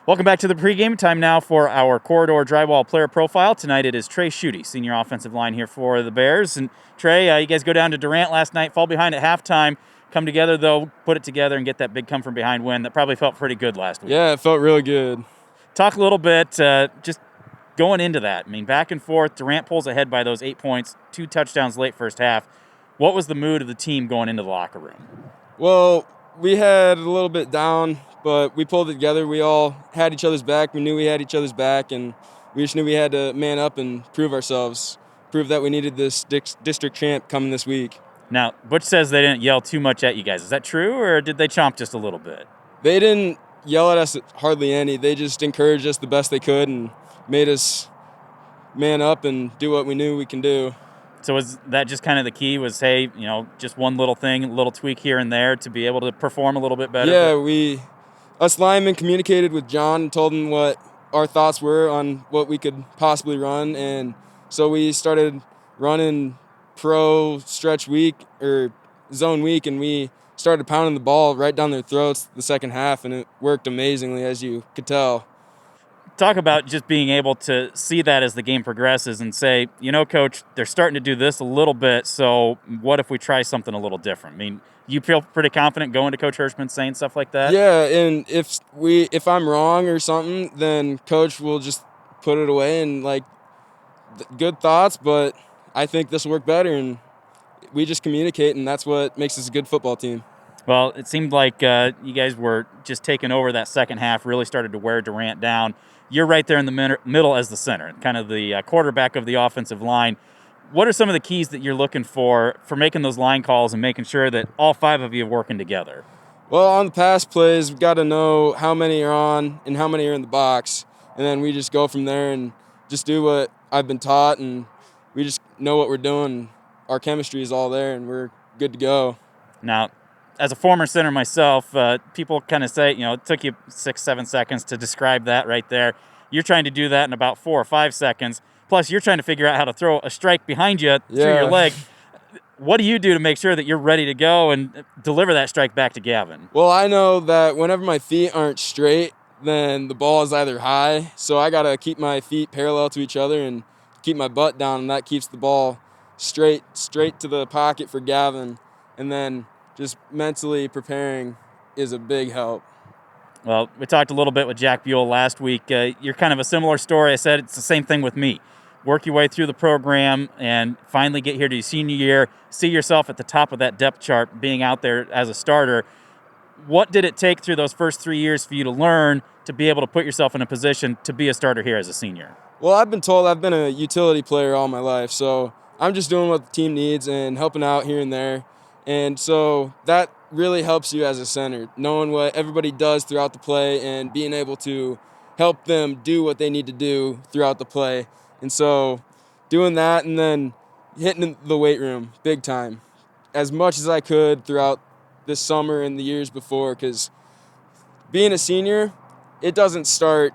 Welcome back to the pregame. Time now for our Corridor Drywall Player Profile. Tonight it is Trey Schutte, senior offensive line here for the Bears. And Trey, you guys go down to Durant last night, fall behind at halftime, come together though, put it together and get that big come-from-behind win. That probably felt pretty good last week. Yeah, it felt really good. Talk a little bit, just going into that. I mean, back and forth, Durant pulls ahead by those 8 points, 2 touchdowns late first half. What was the mood of the team going into the locker room? Well, we had a little bit down, but we pulled it together. We all had each other's back. We knew we had each other's back, and we just knew we had to man up and prove ourselves, prove that we needed this district champ coming this week. Now, Butch says they didn't yell too much at you guys. Is that true, or did they chomp just a little bit? They didn't yell at us hardly any. They just encouraged us the best they could and made us man up and do what we knew we can do. So was that just kind of the key was, hey, just one little thing, a little tweak here and there to be able to perform a little bit better? Yeah, us linemen communicated with John and told him what our thoughts were on what we could possibly run. And so we started running pro stretch week or zone week, and we started pounding the ball right down their throats the second half, and it worked amazingly, as you could tell. Talk about just being able to see that as the game progresses and say, Coach, they're starting to do this a little bit, so what if we try something a little different? I mean, you feel pretty confident going to Coach Hirschman saying stuff like that? Yeah, and if I'm wrong or something, then Coach will just put it away and, good thoughts, but I think this will work better, and we just communicate, and that's what makes us a good football team. Well, it seemed like you guys were just taking over that second half, really started to wear Durant down. You're right there in the middle as the center, kind of the quarterback of the offensive line. What are some of the keys that you're looking for making those line calls and making sure that all 5 of you are working together? Well, on the pass plays, we've got to know how many are on and how many are in the box, and then we just go from there and just do what I've been taught, and we just know what we're doing. Our chemistry is all there, and we're good to go. Now, as a former center myself, people kind of say, it took you 6-7 seconds to describe that right there. You're trying to do that in about 4 or 5 seconds. Plus, you're trying to figure out how to throw a strike behind you through your leg. What do you do to make sure that you're ready to go and deliver that strike back to Gavin? Well, I know that whenever my feet aren't straight, then the ball is either high. So I got to keep my feet parallel to each other and keep my butt down, and that keeps the ball straight to the pocket for Gavin. And then just mentally preparing is a big help. Well, we talked a little bit with Jack Buell last week. You're kind of a similar story. I said it's the same thing with me. Work your way through the program and finally get here to your senior year, see yourself at the top of that depth chart, being out there as a starter. What did it take through those first 3 years for you to learn to be able to put yourself in a position to be a starter here as a senior? Well, I've been told I've been a utility player all my life, so I'm just doing what the team needs and helping out here and there. And so that really helps you as a center, knowing what everybody does throughout the play and being able to help them do what they need to do throughout the play. And so doing that and then hitting the weight room big time as much as I could throughout this summer and the years before, because being a senior, it doesn't start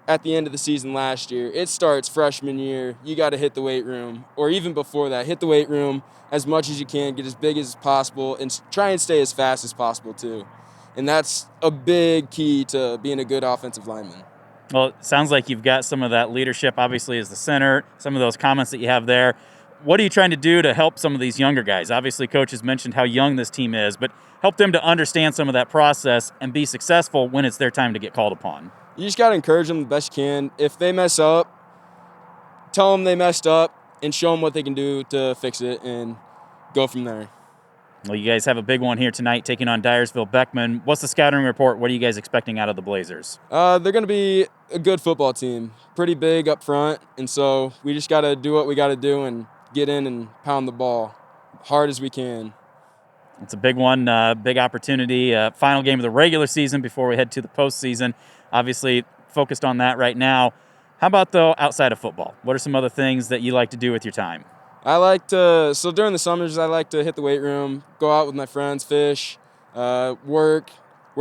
at the end of the season last year. It starts freshman year. You got to hit the weight room, or even before that, hit the weight room as much as you can, get as big as possible, and try and stay as fast as possible too. And that's a big key to being a good offensive lineman. Well, it sounds like you've got some of that leadership, obviously, as the center, some of those comments that you have there. What are you trying to do to help some of these younger guys? Obviously, Coach has mentioned how young this team is, but help them to understand some of that process and be successful when it's their time to get called upon. You just got to encourage them the best you can. If they mess up, tell them they messed up and show them what they can do to fix it and go from there. Well, you guys have a big one here tonight taking on Dyersville-Beckman. What's the scouting report? What are you guys expecting out of the Blazers? They're going to be a good football team, pretty big up front, and so we just got to do what we got to do and get in and pound the ball hard as we can. It's a big one, big opportunity. Final game of the regular season before we head to the postseason. Obviously, focused on that right now. How about, though, outside of football? What are some other things that you like to do with your time? So during the summers, I like to hit the weight room, go out with my friends, fish, work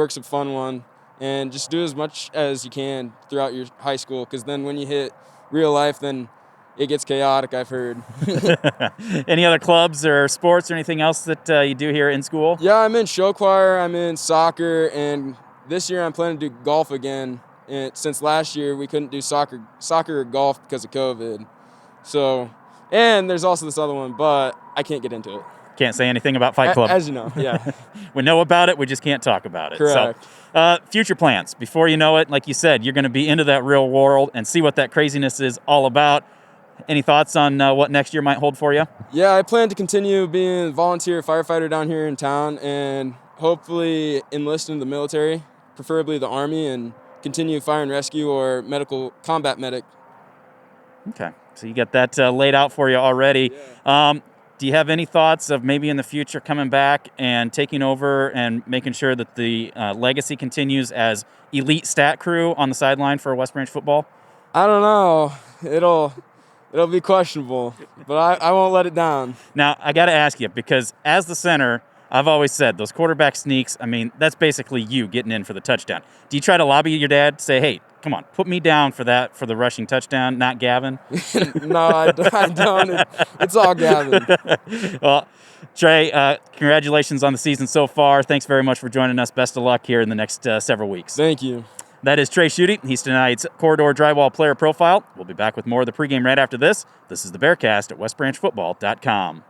some fun one, and just do as much as you can throughout your high school, because then when you hit real life, then it gets chaotic, I've heard. Any other clubs or sports or anything else that you do here in school? Yeah, I'm in show choir, I'm in soccer, and this year I'm planning to do golf again. And since last year we couldn't do soccer or golf because of COVID. So, and there's also this other one, but I can't get into it. Can't say anything about Fight Club. As you know, yeah. We know about it, we just can't talk about it. Correct. So, future plans. Before you know it, like you said, you're going to be into that real world and see what that craziness is all about. Any thoughts on what next year might hold for you? Yeah, I plan to continue being a volunteer firefighter down here in town and hopefully enlist in the military, preferably the Army, and continue fire and rescue or medical combat medic. Okay, so you got that laid out for you already. Yeah. Do you have any thoughts of maybe in the future coming back and taking over and making sure that the legacy continues as elite stat crew on the sideline for West Branch football? I don't know. It'll be questionable, but I won't let it down. Now, I got to ask you, because as the center, I've always said those quarterback sneaks, I mean, that's basically you getting in for the touchdown. Do you try to lobby your dad, say, hey, come on, put me down for that, for the rushing touchdown, not Gavin? No, I don't. It's all Gavin. Well, Trey, congratulations on the season so far. Thanks very much for joining us. Best of luck here in the next several weeks. Thank you. That is Trey Schutte. He's tonight's Corridor Drywall Player Profile. We'll be back with more of the pregame right after this. This is the Bearcast at westbranchfootball.com.